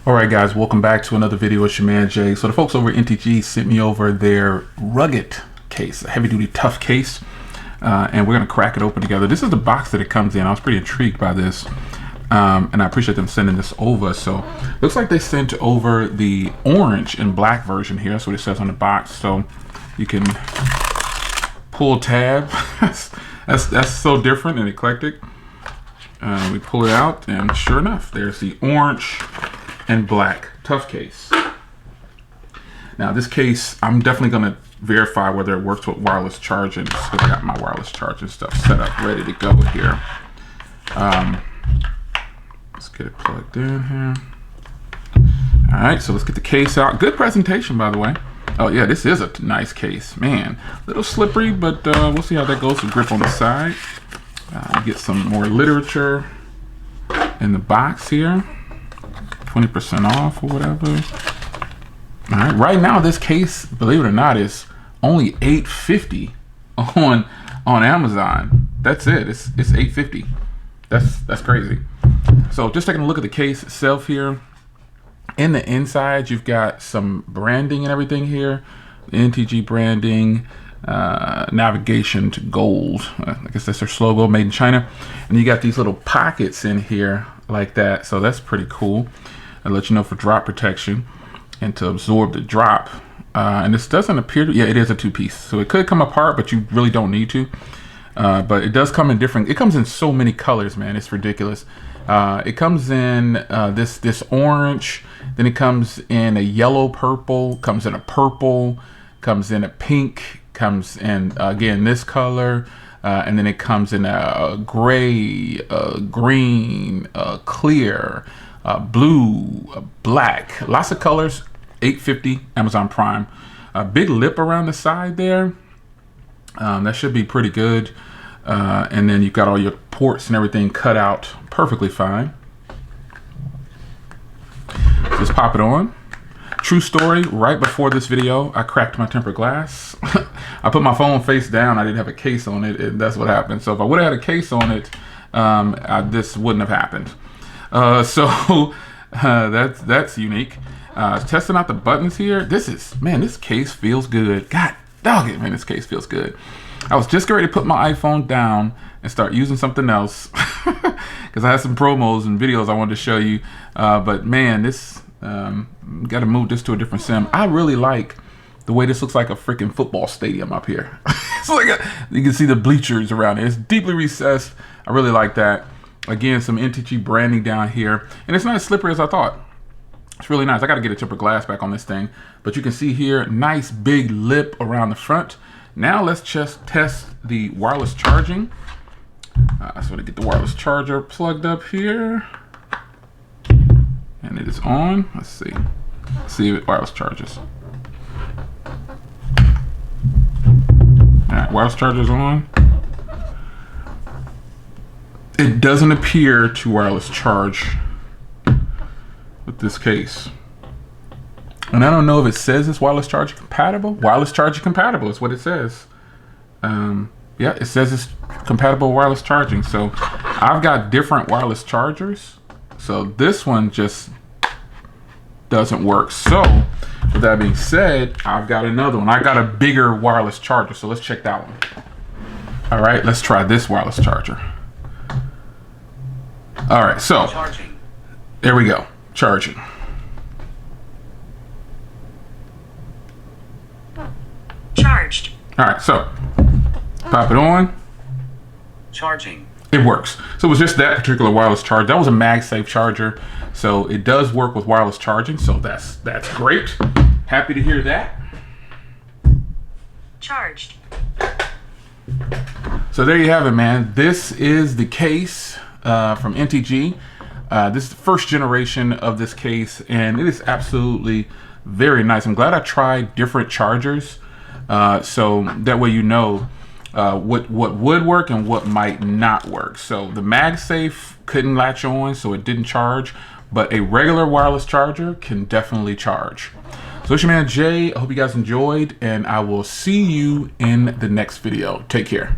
All right, guys, welcome back to another video. It's your man Jay. So the folks over at NTG sent me over their rugged case, a heavy-duty tough case, and we're gonna crack it open together. This is the box that it comes in. I was pretty intrigued by this, and I appreciate them sending this over. So looks like they sent over the orange and black version here. That's what it says on the box. So you can pull tab. that's so different and eclectic. We pull it out, and sure enough, there's the orange and black tough case. Now this case, I'm definitely gonna verify whether it works with wireless charging, because I got my wireless charging stuff set up, ready to go here. Let's get it plugged in here. All right, so let's get the case out. Good presentation, by the way. Oh yeah, this is a nice case, man. A little slippery, but we'll see how that goes. Some grip on the side. Get some more literature in the box here. 20% off or whatever. All right, right now this case, believe it or not, is only $8.50 on Amazon. That's it. It's $8.50. That's crazy. So just taking a look at the case itself here. In the inside, you've got some branding and everything here. NTG branding, navigation to gold. I guess that's their logo, made in China. And you got these little pockets in here like that. So that's pretty cool. I'll let you know for drop protection and to absorb the drop. And this doesn't appear to, yeah, it is a two-piece. So it could come apart, but you really don't need to. But it does come in different, it comes in so many colors, man. It's ridiculous. It comes in this orange, then it comes in a yellow purple, comes in a purple, comes in a pink, comes in, again, this color, and then it comes in a gray, green, clear, blue, black, lots of colors. $8.50 Amazon Prime. A big lip around the side there. That should be pretty good. And then you've got all your ports and everything cut out perfectly fine. Just pop it on. True story, right before this video, I cracked my tempered glass. I put my phone face down. I didn't have a case on it, and that's what happened. So if I would have had a case on it, this wouldn't have happened. That's unique. Testing out the buttons here. This case feels good. God dog it, man, this case feels good. I was just ready to put my iPhone down and start using something else because I had some promos and videos I wanted to show you. But man, this got to move this to a different sim. I really like the way this looks like a freaking football stadium up here. It's like you can see the bleachers around it. It's deeply recessed. I really like that. Again, some NTG branding down here, and it's not as slippery as I thought. It's really nice. I got to get a tempered glass back on this thing, but you can see here, nice big lip around the front. Now let's just test the wireless charging. So I'm gonna get the wireless charger plugged up here, and it is on. Let's see. See if it wireless charges. All right, wireless charger's on. It doesn't appear to wireless charge with this case. And I don't know if it says it's wireless charger compatible. Wireless charger compatible is what it says. Yeah, it says it's compatible with wireless charging. So I've got different wireless chargers. So this one just doesn't work. So with that being said, I've got another one. I got a bigger wireless charger. So let's check that one. All right, let's try this wireless charger. All right, so there we go, charging. Charged. All right, so pop it on. Charging. It works. So it was just that particular wireless charger. That was a MagSafe charger, so it does work with wireless charging. So that's great. Happy to hear that. Charged. So there you have it, man. This is the case from NTG. This is the first generation of this case, and it is absolutely very nice. I'm glad I tried different chargers, so that way you know what would work and what might not work. So the MagSafe couldn't latch on, so it didn't charge, but a regular wireless charger can definitely charge. So it's your man Jay. I hope you guys enjoyed, and I will see you in the next video. Take care.